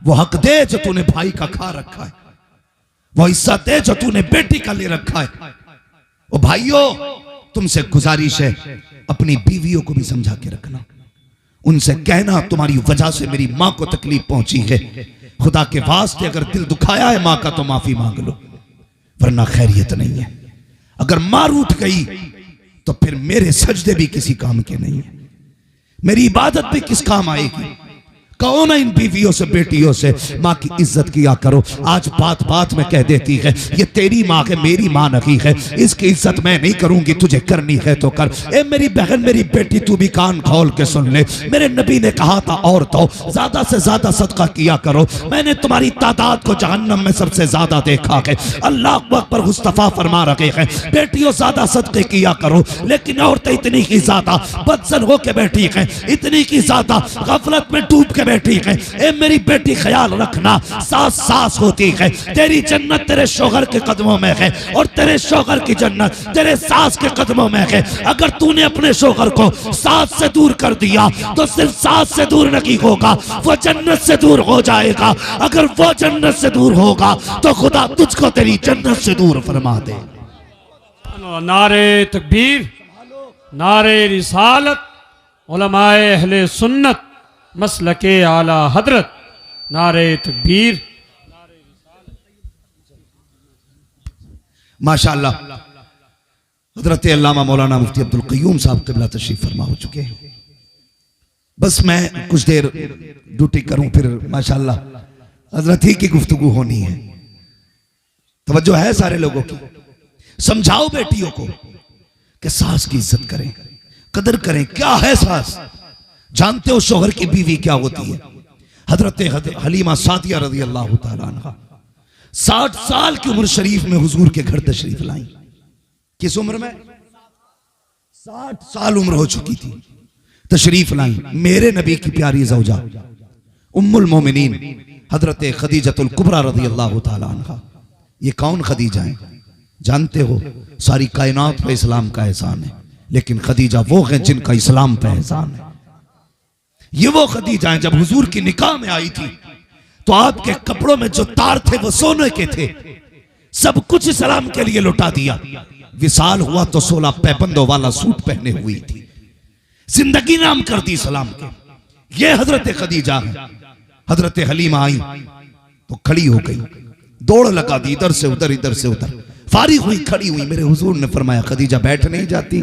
वो हक दे जो तूने भाई का खा रखा है, वो हिस्सा दे जो तूने बेटी का ले रखा है। ओ भाइयों, तुमसे गुजारिश है, अपनी बीवियों को भी समझा के रखना। उनसे कहना तुम्हारी वजह से मेरी मां को तकलीफ पहुंची है, खुदा के वास्ते अगर दिल दुखाया है मां का तो माफी मांग लो, वरना खैरियत नहीं है। अगर मां रूठ गई तो फिर मेरे सजदे भी किसी काम के नहीं है, मेरी इबादत भी किस काम आएगी। कहो ना इन बीवियों से, बेटियों से, माँ की इज्जत किया करो। आज बात बात में कह देती है ये तेरी माँ है, मेरी माँ नहीं है, इसकी इज्जत मैं नहीं करूंगी, तुझे करनी है तो कर। ए मेरी बहन, मेरी बेटी, तू भी कान खोल के सुन ले। मेरे नबी ने कहा था औरतों ज्यादा से ज्यादा सदका किया करो, मैंने तुम्हारी तादाद को जहन्नम में सबसे ज्यादा देखा है। अल्लाह अकबर मुस्तफा फरमा रहे हैं बेटियों ज्यादा सदके किया करो, लेकिन औरतें इतनी की ज्यादा बदसन होके बैठी हैं, इतनी की ज्यादा गफलत में डूब के बैठी है। ए मेरी बेटी ख्याल रखना, सास सास होती है, तेरी जन्नत तेरे शौहर के कदमों में है और तेरे शौहर की जन्नत तेरे सास के कदमों में है। अगर तूने अपने शौहर को सास से दूर कर दिया तो सिर्फ सास से दूर नहीं होगा, वो जन्नत से दूर हो जाएगा। अगर वो जन्नत से दूर होगा तो खुदा तुझको तेरी जन्नत से दूर फरमा दे। नारे तकबीर, नारे रिसालत, उलमाए अहले सुन्नत, मसलके आला हजरत, नारे तकबीर। माशाअल्लाह हजरत अल्लामा मौलाना मुफ्ती अब्दुल क़य्यूम साहब क़िबला तशरीफ फरमा हो चुके हैं। बस मैं कुछ देर ड्यूटी करूं, फिर माशाअल्लाह हजरत ही की गुफ्तगू होनी है। तवज्जो है सारे लोगों की। समझाओ बेटियों को कि सास की इज्जत करें, कदर करें। क्या है सास? जानते हो शौहर की बीवी क्या होती है? हजरत हलीमा सादिया रज़ी अल्लाह तआला अन्हा 60 साल की उम्र शरीफ में हुजूर के घर तशरीफ लाई। किस उम्र में? 60 साल उम्र हो चुकी थी, तशरीफ लाई। मेरे नबी की प्यारी ज़ौजा उम्मुल मोमिनीन हजरत खदीजतुल कुबरा रज़ी अल्लाह तआला अन्हा। ये कौन खदीजा है? जानते हो सारी कायनात पे इस्लाम का एहसान है, लेकिन खदीजा वो है जिनका इस्लाम पे एहसान है। ये वो खदीजा है जब हुजूर की निकाह में आई थी तो आपके कपड़ों में जो तार थे वो सोने के थे, सब कुछ इस्लाम के लिए लुटा दिया। विसाल हुआ तो 16 पैबंदों वाला सूट पहने हुई थी, जिंदगी नाम कर दी इस्लाम के। ये हजरत खदीजा है। हजरत हलीमा आई तो खड़ी हो गई, दौड़ लगा दी, इधर से उधर, इधर से उधर, फारिग हुई, खड़ी हुई। मेरे हुजूर ने फरमाया खदीजा बैठ नहीं जाती?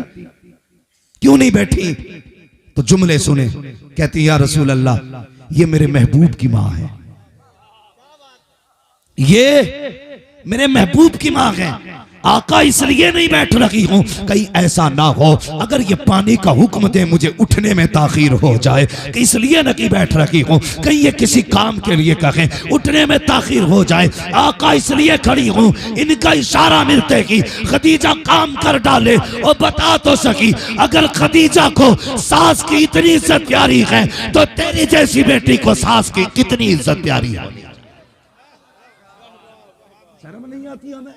क्यों नहीं बैठी? तो जुमले सुने, कहती या रसूल अल्लाह ये मेरे महबूब की मां है, ये मेरे महबूब की मां है आका, इसलिए नहीं बैठ रही हूं कहीं ऐसा ना हो अगर ये पानी का हुक्म दे मुझे उठने में ताखीर हो जाए, कि इसलिए नहीं बैठ रही हूं कहीं ये किसी काम के लिए कहें उठने में ताखीर हो जाए। आका इसलिए खड़ी हूं इनका इशारा मिलते ही खदीजा काम कर डाले और बता तो सकी अगर खदीजा को सास की इतनी इज्जत प्यारी है तो तेरी जैसी बेटी को सास की कितनी इज्जत प्यारी है। शर्म नहीं आती हमें?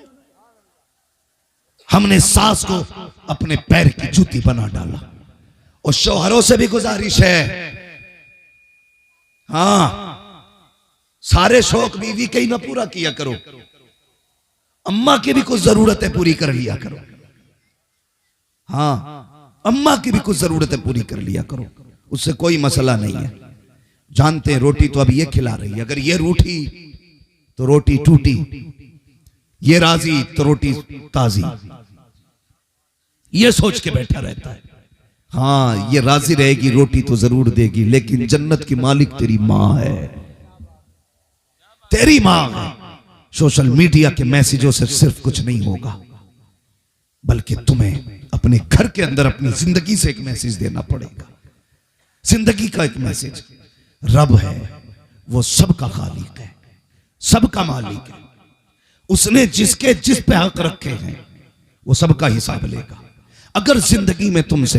हमने सास को अपने पैर की जूती बना डाला। और शौहरों से भी गुजारिश है, हाँ सारे शौक बीवी के ही ना पूरा किया करो, अम्मा की भी कुछ जरूरतें पूरी कर लिया करो। हाँ अम्मा की भी कुछ जरूरतें पूरी कर लिया करो, उससे कोई मसला नहीं है। जानते हैं रोटी तो अभी ये खिला रही है, अगर ये रूठी तो रोटी टूटी, ये राजी तो रोटी ताजी, ये सोच के बैठा रहता है। हाँ ये राजी रहेगी रोटी तो जरूर देगी, लेकिन जन्नत की मालिक तेरी मां है, तेरी मां है। सोशल मीडिया के मैसेजों से सिर्फ कुछ नहीं होगा, बल्कि तुम्हें अपने घर के अंदर अपनी जिंदगी से एक मैसेज देना पड़ेगा। जिंदगी का एक मैसेज, रब है वो सबका खालिक है, सबका मालिक है, उसने जिसके जिस पे हक रखे हैं वो सबका हिसाब लेगा। अगर जिंदगी में तुमसे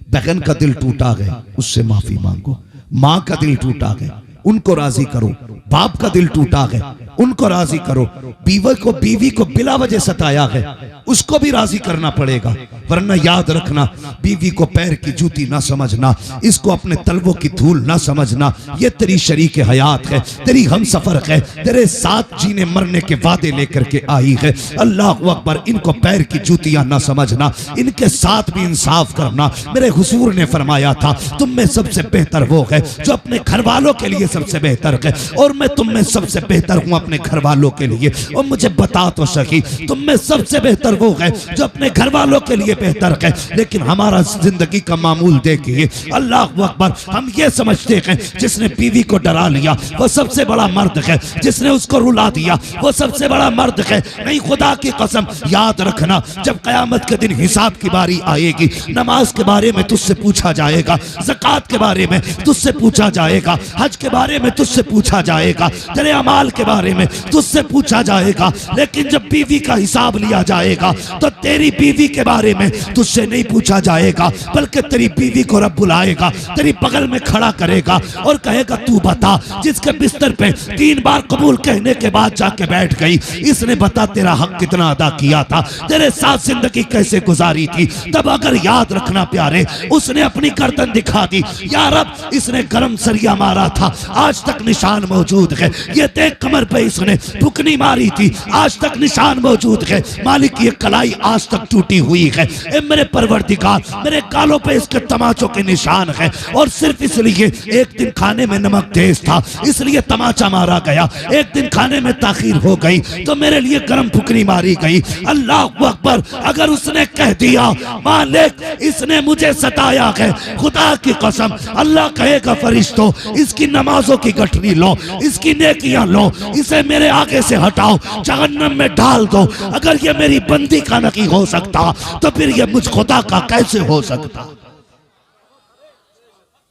बहन का दिल टूटा गया उससे माफी मांगो, मां का दिल टूटा गया उनको राजी करो, बाप का दिल टूटा गया उनको राजी करो, बीवी को बिला वजह सताया है उसको भी राजी करना पड़ेगा, वरना याद रखना बीवी को पैर की जूती ना समझना, इसको अपने तलवों की धूल ना समझना। ये तेरी शरीक हयात है, तेरी हम सफर है, तेरे साथ जीने मरने के वादे लेकर के आई है। अल्लाह अकबर, इनको पैर की जूतियां ना समझना, इनके साथ भी इंसाफ करना। मेरे हुजूर ने फरमाया था तुम में सबसे बेहतर वो है जो अपने घर वालों के लिए सबसे बेहतर है, और मैं तुम में सबसे बेहतर हूं अपने घर वालों के लिए। और मुझे बता तो सही, तुम में सबसे बेहतर वो है जो अपने घर वालों के लिए बेहतर है, लेकिन हमारा जिंदगी का मामूल देखिए, अल्लाह अकबर, हम ये समझते हैं जिसने बीवी को डरा लिया वो सबसे बड़ा मर्द है, जिसने उसको रुला दिया वो सबसे बड़ा मर्द है। नहीं, खुदा की कसम याद रखना, जब कयामत के दिन हिसाब की बारी आएगी, नमाज के बारे में तुझसे पूछा जाएगा, ज़कात के बारे में तुझसे पूछा जाएगा, हज के बारे में तुझसे पूछा जाएगा, तेरे अमाल के बारे में तुझसे पूछा जाएगा। लेकिन जब बीवी का हिसाब लिया जाएगा तो तेरी बीवी के बारे में तुझसे नहीं पूछा जाएगा, बल्कि तेरी बीवी को रब बुलाएगा, तेरी बगल में खड़ा करेगा और कहेगा तू बता, जिसके बिस्तर पे 3 बार कबूल कहने के बाद जाके बैठ गई, इसने बता तेरा हक कितना अदा किया था, तेरे साथ जिंदगी कैसे गुजारी थी। तब अगर याद रखना प्यारे, उसने अपनी गर्दन दिखा दी, या रब इसने गरम सरिया मारा था, आज तक निशान मौजूद है, ये देख कमर पे इसने फुकनी मारी थी, आज तक निशान मौजूद है, मालिक ये कलाई आज तक टूटी हुई है, ए मेरे परवरदिगार मेरे गालों पे इसके तमाचों के निशान है, और सिर्फ इसलिए एक दिन खाने में नमक तेज था इसलिए तमाचा मारा गया, एक दिन खाने में ताखीर हो गई तो मेरे लिए गरम फुकनी मारी गई। अल्लाह अकबर, अगर उसने कह दिया मालिक इसने मुझे सताया है, खुदा की कसम अल्लाह कहेगा फरिश्तों इसकी नमाजों की गठरी लो, इसकी नेकियां लो, इसे मेरे आगे से हटाओ, जहन्नम में डाल दो। अगर ये मेरी बंदी का नहीं हो सकता तो फिर ये मुझ खुदा का कैसे हो सकता।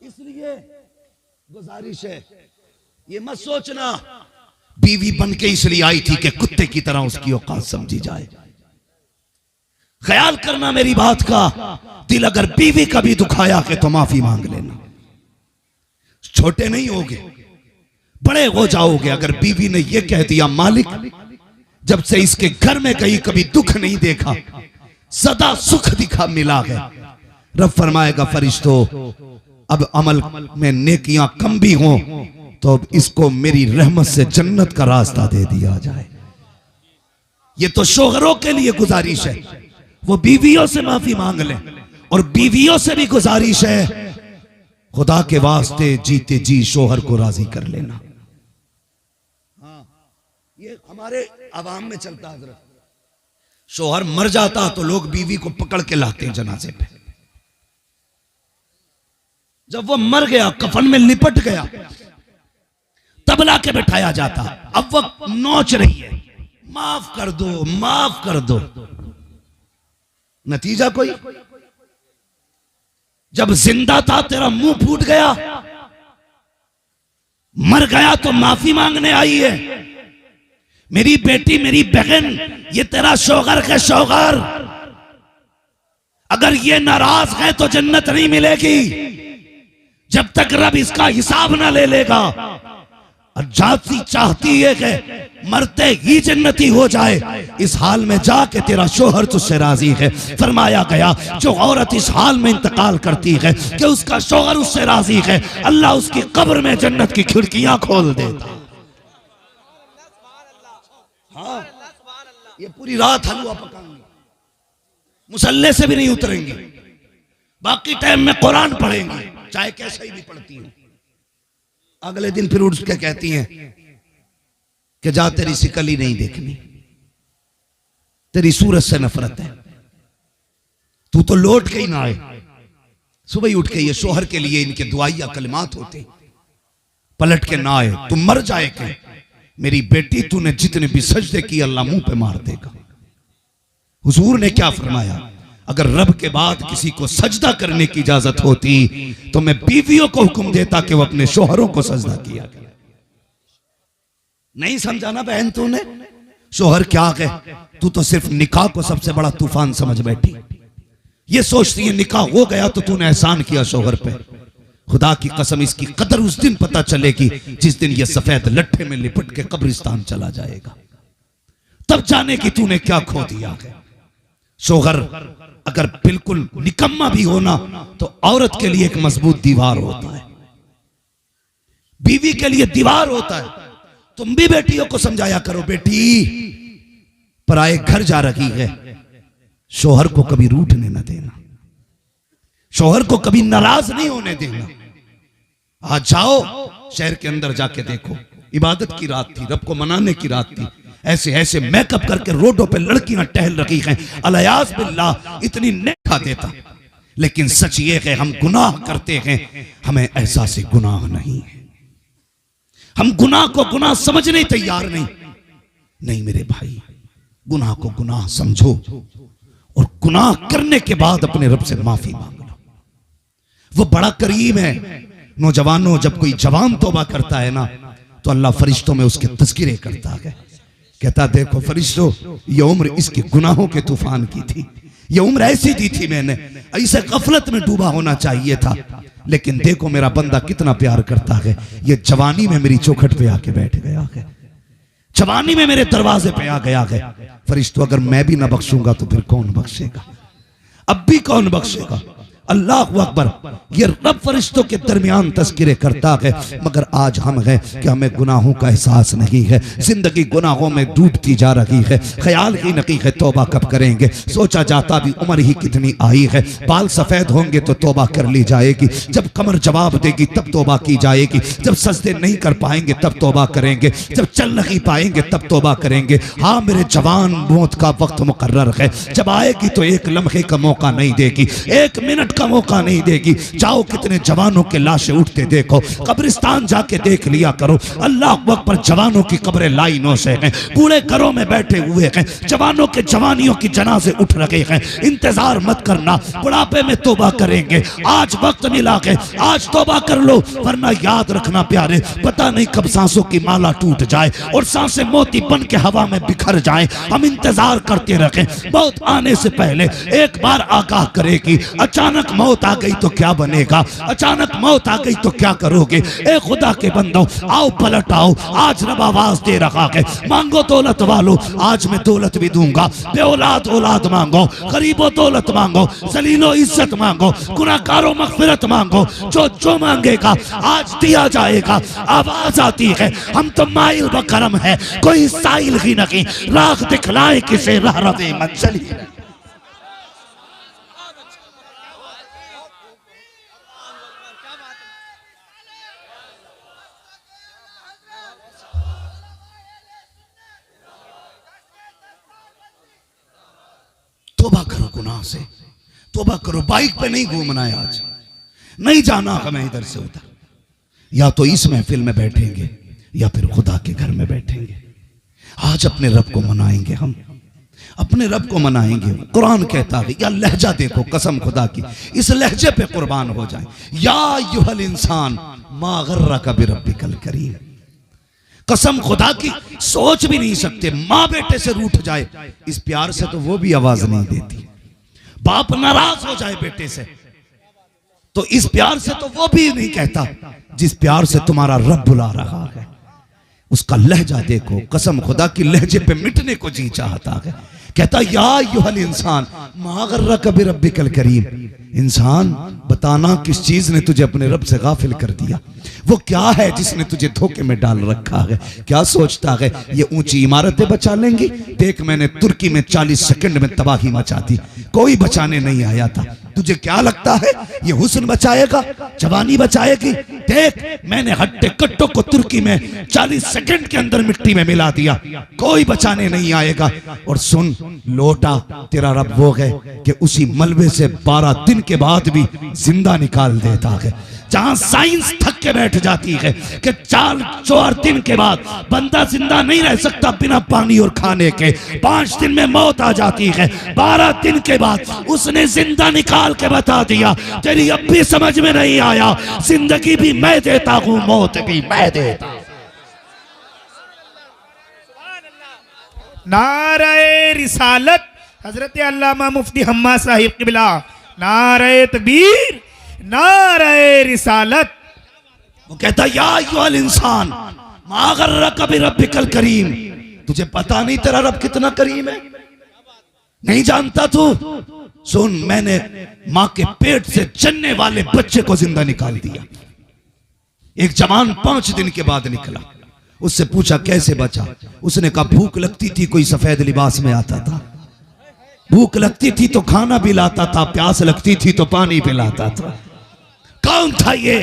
इसलिए गुजारिश है, ये मत सोचना बीवी बन के इसलिए आई थी कि कुत्ते की तरह उसकी औकात समझी जाए। ख्याल करना मेरी बात का, दिल अगर बीवी का भी दुखाया है तो माफी मांग लेना, छोटे नहीं होगे बड़े हो जाओगे। अगर बीवी ने यह कह दिया मालिक जब से इसके घर में गई कभी दुख नहीं देखा, सदा सुख दिखा मिला है, रब फरमाएगा फरिश्तों अब अमल में नेकियां कम भी हों तो अब इसको मेरी रहमत से जन्नत का रास्ता दे दिया जाए। ये तो शोहरों के लिए गुजारिश है, वो बीवियों से माफी मांग लें, और बीवियों से भी गुजारिश है खुदा के वास्ते जीते जी शोहर को राजी कर लेना। ये हमारे आवाम में चलता है, हजरत शोहर मर जाता तो लोग बीवी को पकड़ के लाते हैं जनाजे पे, जब वो मर गया कफन में लिपट गया तब लाके बैठाया जाता, अब वो नोच रही है माफ कर दो माफ कर दो। नतीजा कोई, जब जिंदा था तेरा मुंह फूट गया, मर गया तो माफी मांगने आई है। मेरी बेटी मेरी बहन ये तेरा शौहर है, शौहर अगर ये नाराज है तो जन्नत नहीं मिलेगी जब तक रब इसका हिसाब ना ले लेगा। और जाती चाहती है कि मरते ही जन्नती हो जाए, इस हाल में जाके तेरा शोहर तुझसे राजी है। फरमाया गया जो औरत इस हाल में इंतकाल करती है कि उसका शोहर उससे राजी है, अल्लाह उसकी कब्र में जन्नत की खिड़कियां खोल देता। हाँ, ये पूरी रात हलवा पकाएंगे, मुसल्ले से भी नहीं उतरेंगे, बाकी टाइम में कुरान पढ़ेंगे, चाहे कैसे ही भी पढ़ती है। अगले दिन फिर उठ के कहती हैं कि जा तेरी शिकल ही नहीं देखनी, तेरी सूरत से नफरत है, तू तो लौट के ही ना आए। सुबह ही उठ के ये शोहर के लिए इनके दुआइया कलिमात होते, पलट के ना आए तू मर जाए के मेरी बेटी तूने जितने भी सजदे किए अल्लाह मुंह पे मार देगा। हुजूर ने क्या फरमाया, अगर रब के बाद किसी को सजदा करने की इजाजत होती तो मैं बीवियों को हुक्म देता कि वो अपने शोहरों को सजदा किया। नहीं समझा ना बहन तूने, शोहर क्या है, तू तो सिर्फ निकाह को सबसे बड़ा तूफान समझ बैठी। ये सोचती है निकाह हो गया तो तूने एहसान किया शोहर पे। खुदा की कसम इसकी कदर उस दिन पता चलेगी जिस दिन ये सफेद लट्ठे में लिपट के कब्रिस्तान चला जाएगा, तब जाने की तूने क्या खो दिया है। शोहर अगर बिल्कुल निकम्मा भी होना तो औरत के लिए एक मजबूत दीवार होता है, बीवी के लिए दीवार होता है। तुम भी बेटियों को समझाया करो, बेटी पराए घर जा रही है, शोहर को कभी रूठने न देना, शोहर को कभी नाराज नहीं होने देना। आज जाओ शहर के अंदर जाके देखो, इबादत की रात थी, रब को मनाने की रात थी, ऐसे ऐसे मेकअप करके रोडों पे लड़कियां टहल रही हैं, अलयास बिल्लाह, इतनी नेखा देता। लेकिन सच ये है हम गुनाह करते हैं, हमें एहसास गुनाह नहीं है, हम गुनाह को गुनाह समझने तैयार नहीं। नहीं मेरे भाई, गुनाह को गुनाह समझो और गुनाह करने के बाद अपने रब से माफी मांग लो। वो बड़ा करीम है। नौजवानों, जब कोई जवान तौबा करता है ना तो अल्लाह फरिश्तों में उसके तज़किरे करता है, कहता देखो फरिश्तों, ये उम्र इसके गुनाहों के तूफान की थी, ये उम्र ऐसी दी थी मैंने, ऐसे गफलत में डूबा होना चाहिए था, लेकिन देखो मेरा बंदा कितना प्यार करता है, ये जवानी में मेरी चौखट पे आके बैठ गया है, जवानी में मेरे दरवाजे पे आ गया है। फरिश्तों, अगर मैं भी ना बख्शूंगा तो फिर कौन बख्शेगा? अब भी कौन बख्शेगा? अल्लाह अकबर। ये रब फरिश्तों के दरमियान तज़किरे करता है, मगर आज हम हैं कि हमें गुनाहों का एहसास नहीं है, जिंदगी गुनाहों में डूबती जा रही है, ख्याल ही नहीं है तौबा कब करेंगे, सोचा जाता भी उम्र ही कितनी आई है, बाल सफेद होंगे तो तौबा कर ली जाएगी, जब कमर जवाब देगी तब तौबा की जाएगी, जब सजदे नहीं कर पाएंगे तब तौबा करेंगे, जब चल नहीं पाएंगे तब तौबा करेंगे। हाँ मेरे जवान, मौत का वक्त मुकर्रर है, जब आएगी तो एक लम्हे का मौका नहीं देगी, एक मिनट का मौका नहीं देगी। जाओ कितने जवानों के लाशें उठते देखो, कब्रिस्तान जाके देख लिया करो, अल्लाह अकबर, जवानों की कब्रें लाइनों से हैं, बूढ़े घरों में बैठे हुए हैं, जवानों के जवानियों की जनाजे उठ रहे हैं। इंतजार मत करना, बुढ़ापे में तौबा करेंगे, आज वक्त मिला है, आज तौबा कर लो, वरना याद रखना प्यारे, पता नहीं कब सांसों की माला टूट जाए और सांसें मोती बन के हवा में बिखर जाएं। हम इंतजार करते रखें, मौत आने से पहले एक बार आगाह करेगी। अचानक मौत आ गई तो क्या बनेगा, अचानक मौत आ गई तो क्या करोगे? ए खुदा के बंदो, आओ पलट आओ, आज रब आवाज दे रहा है, मांगो दौलत वालों, आज मैं दौलत भी दूंगा, बे औलाद औलाद मांगो, गरीबो दौलत मांगो, जलीलो इज्जत मांगो, गुनाहगारों मगफिरत मांगो, जो जो मांगेगा आज दिया जाएगा। आवाज आती है, हम तो माइल बकरम है, कोई साइल ही नहीं, राह दिखलाए किसे राह रवे मंजिल। तौबा करो गुनाह से, तौबा करो। बाइक पे नहीं घूमना है आज, नहीं जाना हमें इधर से उधर, या तो इस महफिल में बैठेंगे या फिर खुदा के घर में बैठेंगे। आज अपने रब को मनाएंगे, हम अपने रब को मनाएंगे। कुरान कहता है, या लहजा देखो, कसम खुदा की, इस लहजे पे कुर्बान हो जाए। या अय्युहल इंसान मा गर्रका बिरब्बिकल करीम, कसम खुदा की, सोच भी नहीं सकते माँ बेटे से रूठ जाए, इस प्यार से तो वो भी आवाज नहीं देती। बाप नाराज हो जाए बेटे से तो इस प्यार से तो वो भी नहीं कहता, जिस प्यार से तुम्हारा रब बुला रहा है। उसका लहजा देखो, कसम खुदा की, लहजे पे मिटने को जी चाहता है। कहता या अय्युहल इंसान मा गर्रका बिरब्बिकल करीम, इंसान बताना किस चीज ने तुझे अपने रब से गाफिल कर दिया, वो क्या है जिसने तुझे धोखे में डाल रखा है? क्या सोचता है ये ऊंची इमारतें बचा लेंगी? देख मैंने तुर्की में 40 सेकंड में तबाही मचा दी, कोई बचाने नहीं आया था। तुझे क्या लगता है ये हुस्न बचाएगा, जवानी बचाएगी? देख मैंने हट्टे कट्टों को तुर्की में 40 सेकंड के अंदर मिट्टी में मिला दिया, कोई बचाने नहीं आएगा। और सुन, लोटा तेरा रब वो है कि उसी मलबे से 12 दिन के बाद भी जिंदा निकाल देता है। जहां साइंस थक के बैठ जाती है कि 4 दिन के बाद बंदा जिंदा नहीं रह सकता बिना पानी और खाने के, 5 दिन में मौत आ जाती है, 12 दिन के बाद उसने जिंदा निकाल के बता दिया, तेरी अब भी समझ में नहीं आया, जिंदगी भी मैं देता हूं, मौत भी मैं देता हूं। नारे रिसालत हजरत अल्लामा मुफ्ती हम्मा साहिब किबला, नारे तकबीर, नारे रिसालत। वो कहता या अय्युहल इंसान मा गर्रका बिरब्बिकल करीम, तुझे पता नहीं तेरा रब कितना करीम है? नहीं जानता तू? सुन, मैंने मां के पेट से जन्ने वाले बच्चे को जिंदा निकाल दिया। एक जवान 5 दिन के बाद निकला। उससे पूछा कैसे बचा? उसने कहा भूख लगती थी, कोई सफेद लिबास में आता था, भूख लगती थी तो खाना भी लाता था, प्यास लगती थी तो पानी पिलाता था। कौन था ये?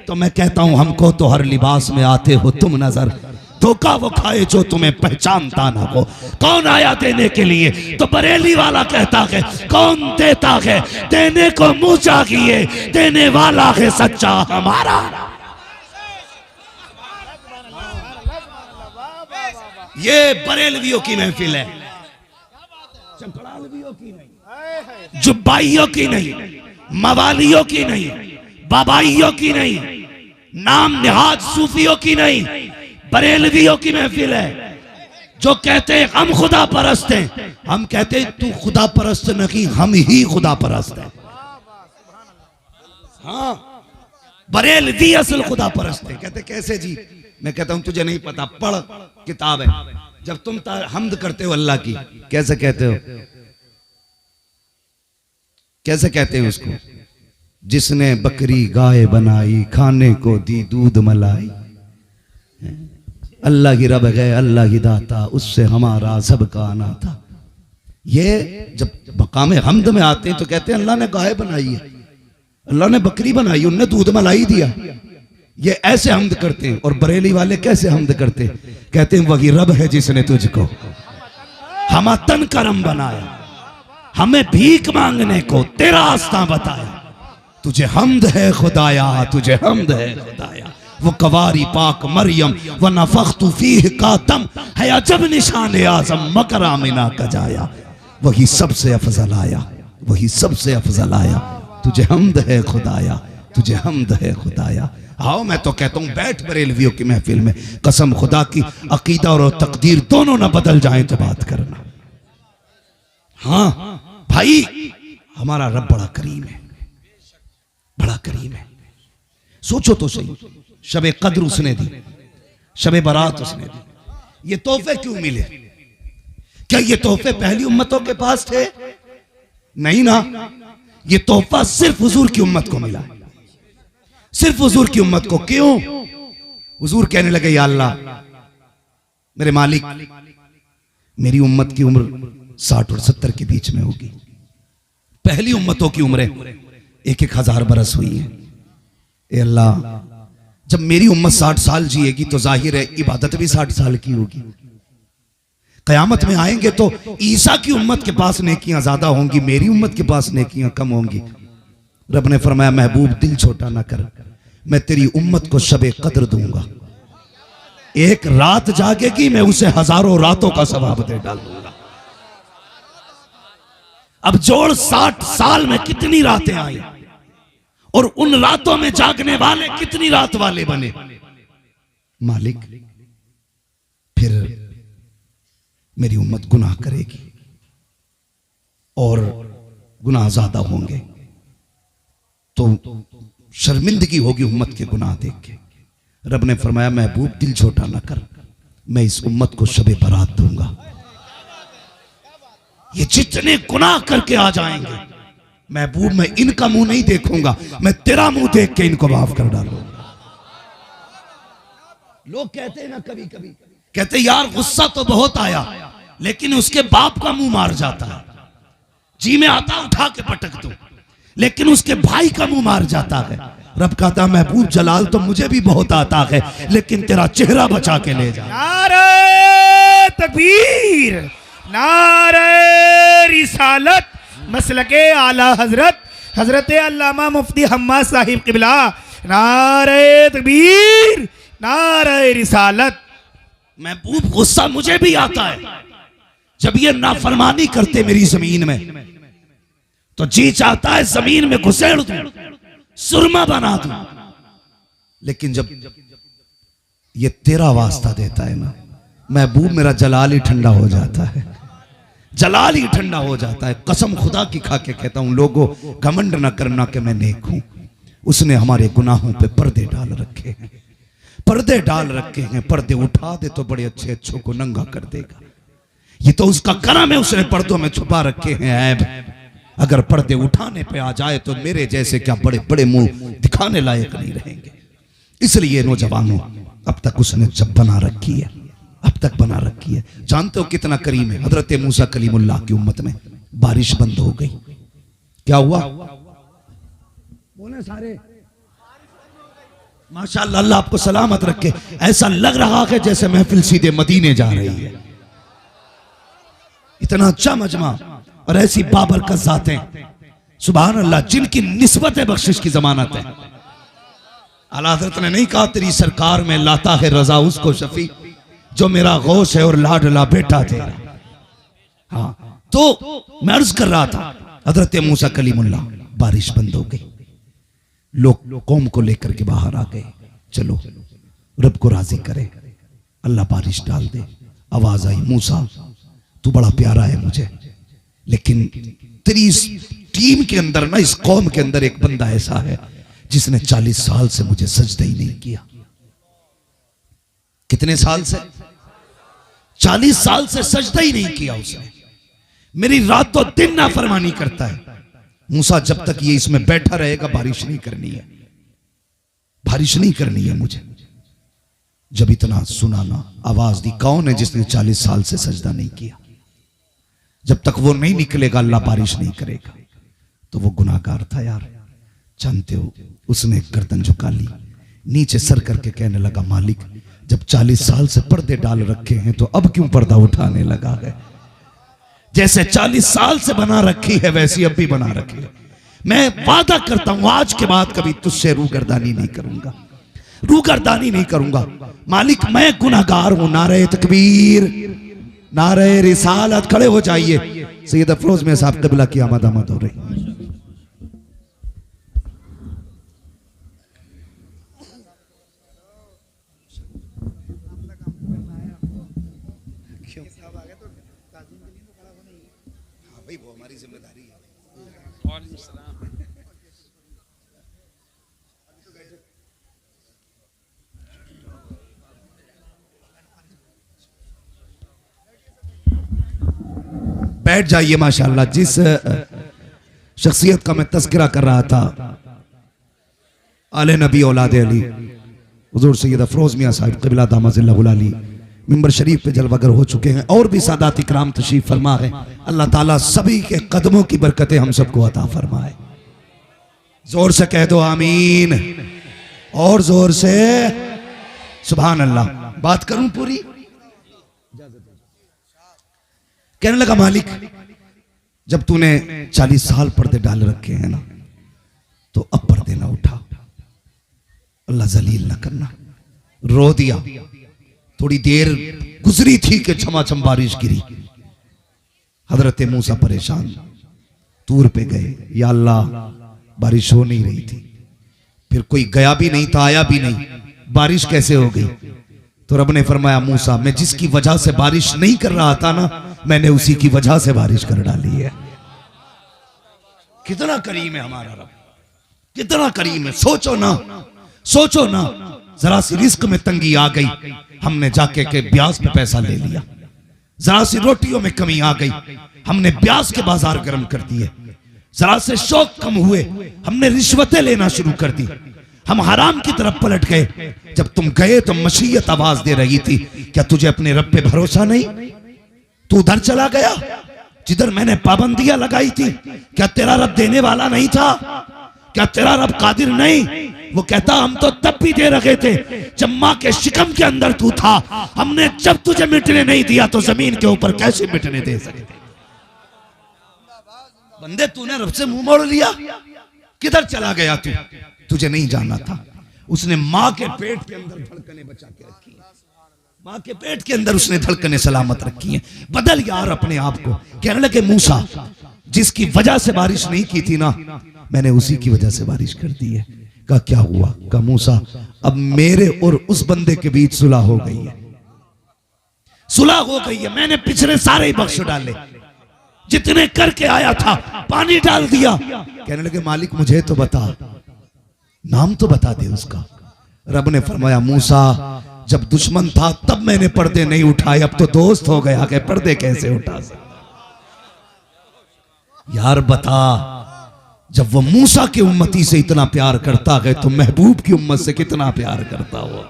तो मैं कहता हूं हमको तो हर लिबास में आते हो तुम नजर, धोखा वो खाए जो तुम्हें पहचानता ना हो। कौन आया देने के लिए? तो बरेली वाला कहता है कौन देता है? देने को मुंह चाहिए, देने वाला है सच्चा हमारा। ये बरेलवियों की महफिल है, चपड़ालवियों की नहीं, जुब्बाइयों की नहीं, मवालियों की नहीं, बाबाइयों की नहीं, नाम निहाद सूफियों की नहीं, बरेलवियों की महफिल है। जो कहते हैं हम खुदा परस्त हैं, हम कहते हैं तू खुदा परस्त नहीं, हम ही खुदा परस्त हैं। हाँ, बरेलवी असल खुदा परस्त है। कहते कैसे जी? मैं कहता हूं तुझे नहीं पता, पढ़ किताब है। जब तुम हम्द करते हो अल्लाह की, कैसे कहते हो? कैसे कहते हैं उसको? जिसने बकरी गाय बनाई, खाने को दी दूध मलाई, अल्लाह की रब है, अल्लाह की दाता, उससे हमारा सबका आना था। ये जब मकाम हम्द में आते हैं तो कहते हैं अल्लाह ने गाय बनाई है, अल्लाह ने बकरी बनाई, उनने दूध मलाई दिया। ये ऐसे हम्द करते हैं। और बरेली वाले कैसे हम्द करते हैं? कहते हैं वही रब है जिसने तुझको हम तन करम बनाया, हमें भीख मांगने को तेरा आस्था बताया। तुझे हमद है खुदाया, तुझे हमद है खुदाया। वो कवारी पाक मरियम व नफख्तु फीह का दम है अजब निशान आजम मकरामिना कजाया। वही सबसे अफजल आया, वही सबसे अफजल आया। तुझे हमद है खुदाया, तुझे हमद है खुदाया। आओ, मैं तो कहता हूं बैठ बरेलवियों की महफिल में, कसम खुदा की अकीदा और तकदीर दोनों ना बदल जाएं तो बात करना। हाँ भाई, हमारा रब बड़ा करीम है, बड़ा करीम है। सोचो तो सही, शबे कद्र उसने दी, शबे बारात उसने दी। ये तोहफे क्यों मिले? क्या ये तोहफे पहली उम्मतों के पास थे? नहीं ना, ये तोहफा सिर्फ हुजूर की उम्मत को मिला, सिर्फ हुजूर की उम्मत को। क्यों? हुजूर कहने लगे या अल्लाह मेरे मालिक, मेरी उम्मत की उम्र 60 और 70 के बीच में होगी। पहली उम्मतों की उम्रें 1-1000 बरस हुई है। ए अल्लाह, जब मेरी उम्मत 60 साल जिएगी तो जाहिर है इबादत भी 60 साल की होगी। कयामत में आएंगे तो ईसा की उम्मत के पास नेकियां ज्यादा होंगी, मेरी उम्मत के पास नेकियां कम होंगी। रब ने फरमाया महबूब दिल छोटा ना कर, मैं तेरी उम्मत को शबे कद्र दूंगा। एक रात जागेगी, मैं उसे हजारों रातों का सवाब दे डालूंगा। अब जोड़ 60 साल में कितनी रातें आई, और उन रातों में जागने वाले कितनी रात वाले बने। मालिक, फिर मेरी उम्मत गुनाह करेगी और गुनाह ज्यादा होंगे तो शर्मिंदगी होगी उम्मत के गुनाह देख के। रब ने फरमाया महबूब दिल छोटा ना कर, मैं इस उम्मत को शबे बरात दूंगा। ये जितने गुनाह करके आ जाएंगे महबूब, मैं इनका मुंह नहीं देखूंगा, मैं तेरा मुंह देख के इनको माफ कर डालूंगा। लोग कहते हैं ना, कभी कभी कहते यार गुस्सा तो बहुत आया, लेकिन उसके बाप का मुंह मार जाता है। जी में आता उठा के पटक दो, लेकिन उसके भाई का मुंह मार जाता है। रब कहता महबूब जलाल तो मुझे भी बहुत आता है, लेकिन तेरा चेहरा बचा के ले जा। नारे तकबीर, नारे रिसालत, मसलके आला हजरत हजरत अल्लामा मुफ्ती हम्मा साहिब किबला। नारे तकबीर, नारे रिसालत। महबूब गुस्सा मुझे भी आता है जब ये नाफरमानी करते मेरी जमीन में, तो जी चाहता है जमीन में घुसेड़ दूं, सुरमा बना दूं। लेकिन जब ये तेरा वास्ता देता है ना महबूब, मेरा जलाल ही ठंडा हो जाता है, जलाल ही ठंडा हो जाता है। कसम खुदा की खा के कहता हूं लोगों, घमंड न करना कि मैं नेक हूं। उसने हमारे गुनाहों पे पर्दे डाल रखे हैं, पर्दे डाल रखे हैं। पर्दे उठा दे तो बड़े अच्छे अच्छों को नंगा कर देगा। ये तो उसका करम है, उसने पर्दों में छुपा रखे हैं ऐब। अगर पर्दे उठाने पे आ जाए तो मेरे जैसे क्या बड़े बड़े मुंह दिखाने लायक नहीं रहेंगे। इसलिए नौजवानों, अब तक उसने जब बना रखी है, अब तक बना रखी है। जानते हो कितना करीम है? हजरत मूसा कलीमुल्लाह की उम्मत में बारिश बंद हो गई। क्या हुआ? बोले सारे माशाअल्लाह, अल्लाह आपको सलामत रखे। ऐसा लग रहा है जैसे महफिल सीधे मदीने जा रही है। इतना अच्छा मजमा और ऐसी बाबरकत ज़ातें, सुभान अल्लाह, जिनकी निस्बत बख्शिश की जमानत है। आला हज़रत ने नहीं कहा तेरी सरकार में लाता है रजा उसको शफी जो मेरा गौस है और लाडला बेटा तेरा। हाँ, तो मैं अर्ज कर रहा था, हजरत मूसा कलीमुल्लाह, बारिश बंद हो गई। लोग कौम को लेकर के बाहर आ गए। चलो रब को राजी करे, अल्लाह बारिश डाल दे। आवाज आई, मूसा तू बड़ा प्यारा है मुझे, लेकिन तेरी इस टीम के अंदर ना, इस कौम के अंदर एक बंदा ऐसा है जिसने 40 साल से मुझे सजदा ही नहीं किया। कितने साल से? 40 साल से सजदा ही नहीं किया उसने। मेरी रातों दिन नाफरमानी करता है। मूसा जब तक ये इसमें बैठा रहेगा बारिश नहीं करनी है, बारिश नहीं करनी है मुझे। जब इतना सुना ना, आवाज दी, कौन है जिसने 40 साल से सजदा नहीं किया? जब तक वो नहीं निकलेगा अल्लाह बारिश नहीं करेगा। तो वो गुनाहगार था यार, जानते हो। उसने गर्दन झुका ली, नीचे सर करके कहने लगा, मालिक जब 40 साल से पर्दे डाल रखे हैं तो अब क्यों पर्दा उठाने लगा है? जैसे 40 साल से बना रखी है वैसी अब भी बना रखी है। मैं वादा करता हूं आज के बाद कभी तुझसे रूगर्दानी नहीं करूंगा, रूगर्दानी नहीं करूंगा। मालिक मैं गुनाहगार हूं। नारे तकबीर, नारे रिसालत। खड़े हो जाइए। सैयद अफरोज में साहब क़िबला की आमद हो रही। वो हमारी जिम्मेदारी है। बैठ जाइए। माशाअल्लाह, जिस शख्सियत का मैं तज़किरा कर रहा था, आले नबी औलाद अली हुजूर सैयद अफरोज मियां साहिब क़िबला दामजिल्लहुल अली मिंबर शरीफ पे जलवागर हो चुके हैं और भी सादात इकराम तशरीफ फरमा है। अल्लाह ताला सभी के कदमों की बरकतें हम सबको अता फरमाए। जोर से कह दो आमीन, और जोर से सुभान अल्लाह। बात करूं पूरी? कहने लगा, मालिक जब तूने 40 साल पर्दे डाल रखे हैं ना, तो अब पर्दे ना उठा, अल्लाह जलील ना करना। रो दिया। थोड़ी देर गुजरी थी कि छमाछम बारिश गिरी। हजरत मूसा परेशान तूर पे गए, या अल्लाह बारिश हो नहीं रही थी। फिर कोई गया भी नहीं था, आया भी नहीं, बारिश कैसे हो गई? तो रब ने फरमाया, मूसा मैं जिसकी वजह से बारिश नहीं कर रहा था ना, मैंने उसी की वजह से बारिश कर डाली है। कितना करीम है हमारा रब, कितना करीम है। सोचो ना, सोचो ना, जरा सी रिस्क में तंगी आ गई, हमने जाके के ब्याज पे पैसा ले लिया। जरा सी रोटियों में कमी आ गई, हमने ब्याज के बाजार गर्म कर दिए। जरा से शौक कम हुए, हमने रिश्वतें लेना शुरू कर दी। हम हराम की तरफ पलट गए। जब तुम गए तो मशीयत आवाज दे रही थी, क्या तुझे अपने रब पे भरोसा नहीं? तू उधर चला गया जिधर मैंने पाबंदियां लगाई थी। क्या तेरा रब देने वाला नहीं था? क्या तेरा रब कादिर नहीं? वो कहता, हम तो तब भी दे रखे थे जब माँ के शिकम के अंदर तू था। हमने जब तुझे मिटने नहीं दिया तो जमीन के ऊपर कैसे मिटने दे सकते? बंदे, तूने रब से मुंह मोड़ लिया। किधर चला गया तू? तुझे नहीं जानना था। उसने माँ के पेट के अंदर धड़कने बचा के रखी है। माँ के पेट के अंदर उसने धड़कने सलामत रखी हैं। बदल यार अपने आप को। कहने लगे, मूसा जिसकी वजह से बारिश नहीं की थी ना, मैंने उसी की वजह से बारिश कर दी है। कहा क्या हुआ? कहा मूसा अब मेरे और उस बंदे के बीच सुलह हो गई है, सुलह हो गई है। मैंने पिछले सारे ही बख्श डाले, जितने करके आया था पानी डाल दिया। कहने लगे, मालिक मुझे तो बता, नाम तो बता दे उसका। रब ने फरमाया, मूसा जब दुश्मन था तब मैंने पर्दे नहीं उठाए, अब तो दोस्त हो गया कि पर्दे कैसे उठा सकता। यार बता, जब वो मूसा की उम्मती से इतना प्यार करता है तो महबूब की उम्मत से कितना प्यार करता हो।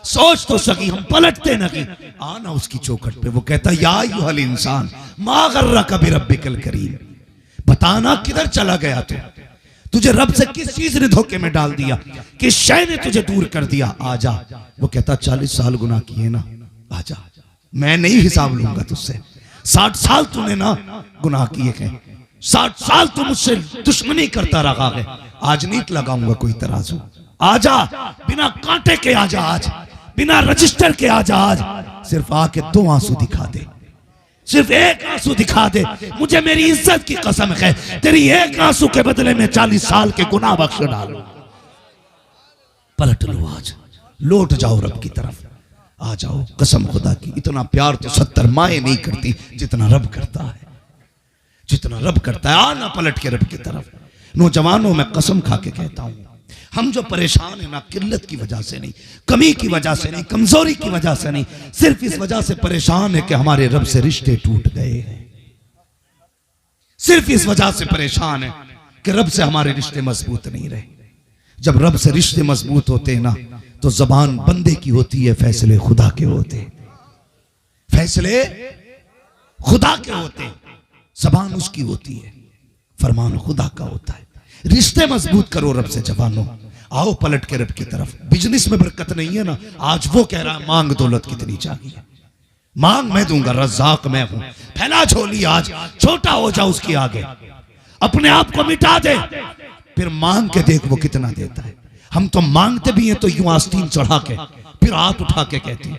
सोच तो सकी, हम पलटते नहीं। आना उसकी चौखट पे, वो कहता या अय्युहल इंसान मा गर्रका बिरब्बिकल करीम, बताना किधर चला गया तू, तुझे रब से किस चीज ने धोखे में डाल दिया, किस शय ने तुझे दूर कर दिया, आजा। वो कहता 40 साल गुनाह किए ना, आजा, मैं नहीं हिसाब लूंगा तुझसे। 60 साल तूने ना गुनाह किए हैं, 60 साल तू मुझसे दुश्मनी करता रहा है, आज नहीं लगाऊंगा कोई तराजू, आजा, बिना कांटे के आजा, आज बिना रजिस्टर के आजा, आज सिर्फ आके 2 आंसू दिखा दे, सिर्फ 1 आंसू दिखा दे, मुझे मेरी इज्जत की कसम है, तेरी 1 आंसू के बदले में 40 साल के गुनाह बख्श डालूं। पलट लो, आज लौट जाओ रब की तरफ, आ जाओ। कसम खुदा की, इतना प्यार तो 70 माएं नहीं करती जितना रब करता है, जितना रब करता है। आना पलट के रब की तरफ। नौजवानों, मैं कसम खा के कहता हूं, हम जो परेशान है ना, किल्लत की वजह से नहीं, कमी की वजह से नहीं, कमजोरी की वजह से नहीं, सिर्फ इस वजह से परेशान है कि हमारे रब से रिश्ते टूट गए हैं। सिर्फ इस वजह से परेशान है कि रब से हमारे रिश्ते मजबूत नहीं रहे। जब रब से रिश्ते मजबूत होते हैं ना, तो जबान बंदे की होती है, फैसले खुदा के होते, फैसले खुदा के होते, जबान उसकी होती है, फरमान खुदा का होता है। रिश्ते मजबूत करो रब से जवानों, आओ पलट के रब की तरफ। बिजनेस में बरकत नहीं है ना, आज वो कह रहा है मांग दौलत कितनी चाहिए, मांग मैं दूंगा, रज़ाक मैं हूं, फैला झोली, आज छोटा हो जा उसके आगे, अपने आप को मिटा दे, फिर मांग के देख वो कितना देता है। हम तो मांगते भी हैं तो यूं आस्तीन चढ़ा के, फिर हाथ उठा के कहते हैं,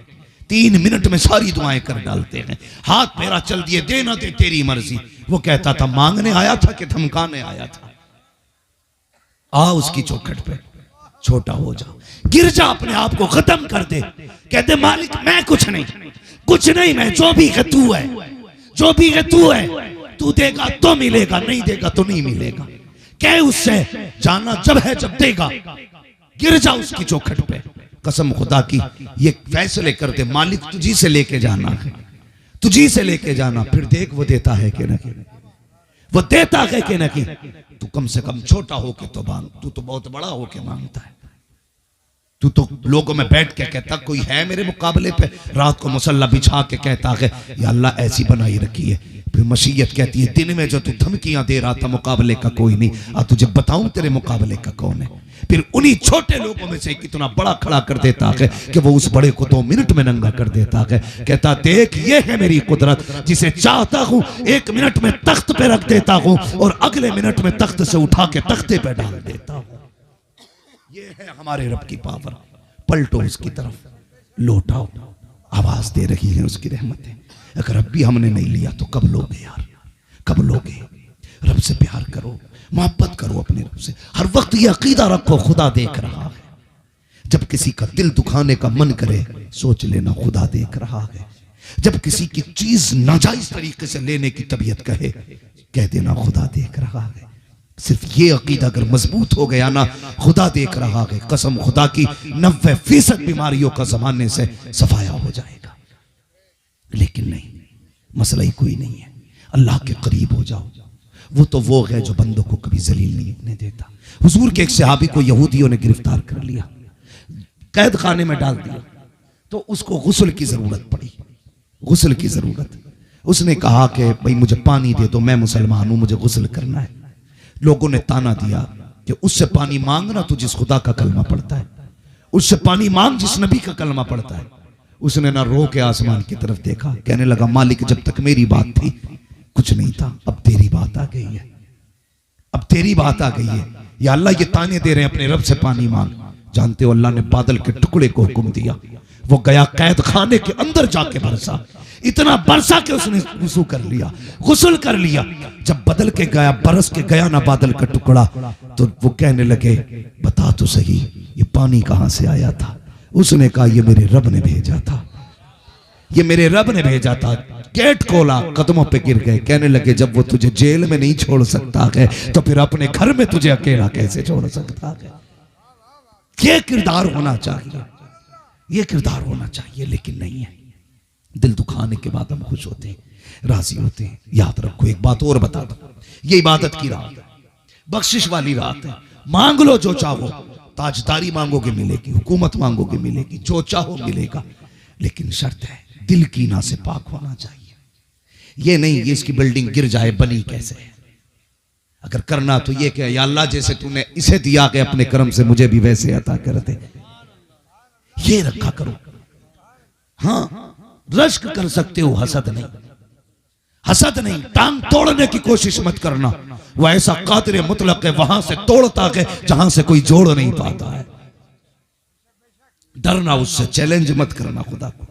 3 मिनट में सारी दुआएं कर डालते हैं, हाथ मेरा चल दिए, दे ना दे तेरी मर्जी। वो कहता था मांगने आया था कि धमकाने आया था। आ उसकी चौखट पे, छोटा हो जा, गिर जा, अपने आप को खत्म कर दे, कहते मालिक मैं कुछ नहीं, कुछ नहीं, मैं जो भी है तू है, जो भी है तू है, तू देगा तो मिलेगा, नहीं देगा तो नहीं मिलेगा। कह उससे जाना जब है जब देगा, गिर जा उसकी चौखट पे। कसम खुदा की, ये फैसले कर दे, मालिक तुझी से लेके जाना है, तुझी से लेके जाना, फिर देख वो देता है कि नहीं, वो देता है कि नहीं। तू कम से कम छोटा होके तो मांग, तू तो बहुत बड़ा होके मांगता है। तू तो लोगों में बैठ के कहता कोई है मेरे मुकाबले पे, रात को मुसल्ला बिछा के कहता है या अल्लाह ऐसी बनाई रखी है। फिर मशीयत कहती है दिन में जो तू धमकियां दे रहा था मुकाबले का कोई नहीं, अब तुझे बताऊं तेरे मुकाबले का कौन है। फिर उन्हीं छोटे लोगों में से कितना बड़ा खड़ा कर देता है कि वो उस बड़े को 2 मिनट में नंगा कर देता है। कहता देख ये है मेरी कुदरत, जिसे चाहता हूं 1 मिनट में तख्त पे रख देता हूं और अगले मिनट में तख्त से उठा के तख्ते पे डाल देता हूं। ये है हमारे रब की पावर। पलटो उसकी तरफ, लौटाओ, आवाज दे रही है उसकी रहमतें। अगर अब भी हमने नहीं लिया तो कब लोगे यार, कब लोगे। रब से प्यार करो, मोहब्बत करो अपने रब से। हर वक्त ये अकीदा रखो खुदा देख रहा है। जब किसी का दिल दुखाने का मन करे सोच लेना खुदा देख रहा है। जब किसी की चीज नाजायज तरीके से लेने की तबीयत कहे कह देना खुदा देख रहा है। सिर्फ ये अकीदा अगर मजबूत हो गया ना, खुदा देख रहा है, कसम खुदा की 90% बीमारियों का जमाने से सफाया हो जाएगा। लेकिन नहीं, मसला ही कोई नहीं है। अल्लाह के करीब हो जाओ। वो तो वो है जो बंदों को कभी जलील नहीं होने देता। हुजूर के एक सहाबी को यहूदियों ने गिरफ्तार कर लिया, कैद खाने में डाल दिया, तो उसको गुस्ल की जरूरत पड़ी, गुस्ल की जरूरत। उसने कहा कि भाई मुझे पानी दे दो, मैं मुसलमान हूं, मुझे गुस्ल करना है। लोगों ने ताना दिया कि उससे पानी मांगना तो जिस खुदा का कलमा पड़ता है, उससे पानी मांग जिस नबी का कलमा पड़ता है। उसने ना रो के आसमान की तरफ देखा, कहने लगा मालिक जब तक मेरी बात थी कुछ नहीं था, अब तेरी बात आ गई है, अब तेरी बात आ गई है। या अल्लाह ये ताने दे रहे हैं अपने रब से पानी मांग। जानते हो अल्लाह ने बादल के टुकड़े को हुक्म दिया, वो गया कैद खाने के अंदर जाके बरसा, इतना बरसा के उसने वुज़ू कर लिया, गुस्ल कर लिया। जब बदल के गया, बरस के गया ना बादल का टुकड़ा, तो वो कहने लगे बता तो सही ये पानी कहां से आया था। उसने कहा ये मेरे रब ने भेजा था, ये मेरे रब ने भेजा था। गेट खोला, कदमों पे गिर गए, कहने लगे जब वो तुझे जेल में नहीं छोड़ सकता है तो फिर अपने घर में तुझे अकेला कैसे छोड़ सकता है। ये किरदार होना चाहिए, ये किरदार होना चाहिए, लेकिन नहीं है। दिल दुखाने के बाद हम खुश होते हैं, राजी होते हैं। याद रखो, एक बात और बता दो, ये इबादत की रात है, बख्शिश वाली रात है। मांग लो जो चाहो, ताजदारी मांगोगे मिलेगी, हुकूमत मांगोगे मिलेगी, जो चाहो मिलेगा, लेकिन शर्त है दिल कीना से पाक होना चाहिए। ये नहीं ये इसकी बिल्डिंग गिर जाए, बनी कैसे। अगर करना तो ये क्या, या अल्लाह जैसे तूने इसे दिया कि अपने कर्म से मुझे भी वैसे अता कर दे, ये रखा करो। हाँ, रश्क कर सकते हो, हसद नहीं। हसद नहीं, टांग तोड़ने की कोशिश मत करना। वह ऐसा कादिर मुतलक है, वहां से तोड़ता है जहां से कोई जोड़ नहीं पाता है। डरना उससे, चैलेंज मत करना, खुदा को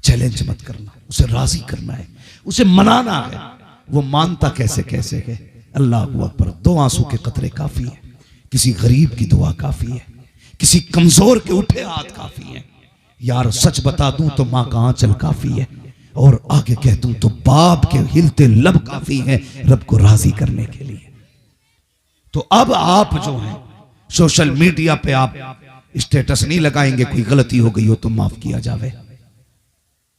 चैलेंज मत करना, उसे राजी करना है, उसे मनाना है। वो मानता कैसे कैसे है। अल्लाह अकबर। 2 आंसू के कतरे काफी है, किसी गरीब की दुआ काफी है, किसी कमजोर के उठे हाथ काफी है। यार सच बता दूं तो मां का आंचल काफी है, और आगे कह दूं तो बाप के हिलते लब काफी है रब को राजी करने के लिए। तो अब आप जो हैं सोशल मीडिया पे आप स्टेटस नहीं लगाएंगे, कोई गलती हो गई हो तो माफ किया जावे,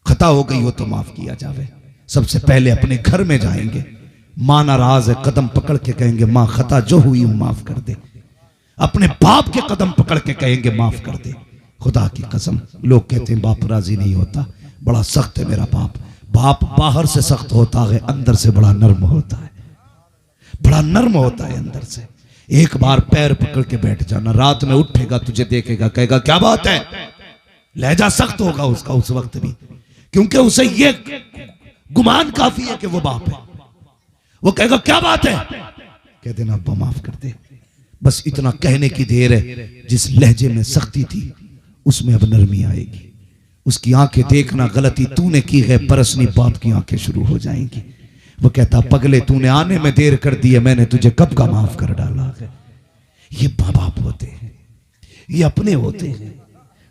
खता हो गई हो तो माफ किया जावे। सबसे पहले अपने घर में जाएंगे, मां नाराज है, कदम पकड़ के कहेंगे मां खता जो हुई हूं माफ कर दे। अपने बाप के कदम पकड़ के कहेंगे माफ कर दे। खुदा की कसम, लोग कहते हैं बाप राजी नहीं होता, बड़ा सख्त है मेरा बाप। बाप बाहर से सख्त होता है, अंदर से बड़ा नर्म होता है, बड़ा नर्म होता है अंदर से। एक बार पैर पकड़ के बैठ जाना, रात में उठेगा, तुझे देखेगा, कहेगा क्या बात है। लहजा सख्त होगा उसका उस वक्त भी, क्योंकि उसे ये गुमान काफी है कि वो बाप है। वो कहेगा क्या बात है, कह देना अब्बा माफ कर दे। बस इतना कहने की देर है, जिस लहजे में सख्ती थी उसमें अब नरमी आएगी। उसकी आंखें देखना, गलती तूने की है, परसनी बाप की आंखें शुरू हो जाएंगी। वो कहता पगले तूने आने में देर कर दी है, मैंने तुझे कब का माफ कर डाला है। ये माँ बाप होते हैं, ये अपने होते हैं,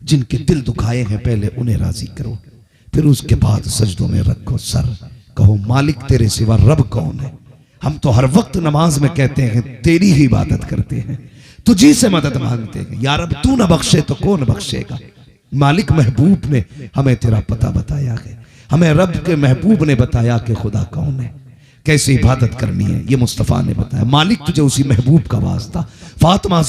जिनके दिल दुखाए हैं पहले उन्हें राजी करो, फिर उसके बाद सजदों में रखो सर, कहो मालिक तेरे सिवा रब कौन है। हम तो हर वक्त नमाज में कहते हैं तेरी ही इबादत करते हैं, तुझी से मदद मांगते हैं। यार अब तू न बख्शे तो कौन बख्शेगा। मालिक महबूब ने हमें तेरा पता बताया है, हमें रब के महबूब ने बताया कि खुदा कौन है, कैसे इबादत करनी है, ये मुस्तफ़ा ने बताया। मालिक तुझे उसी महबूब का वास्ता। फातिमा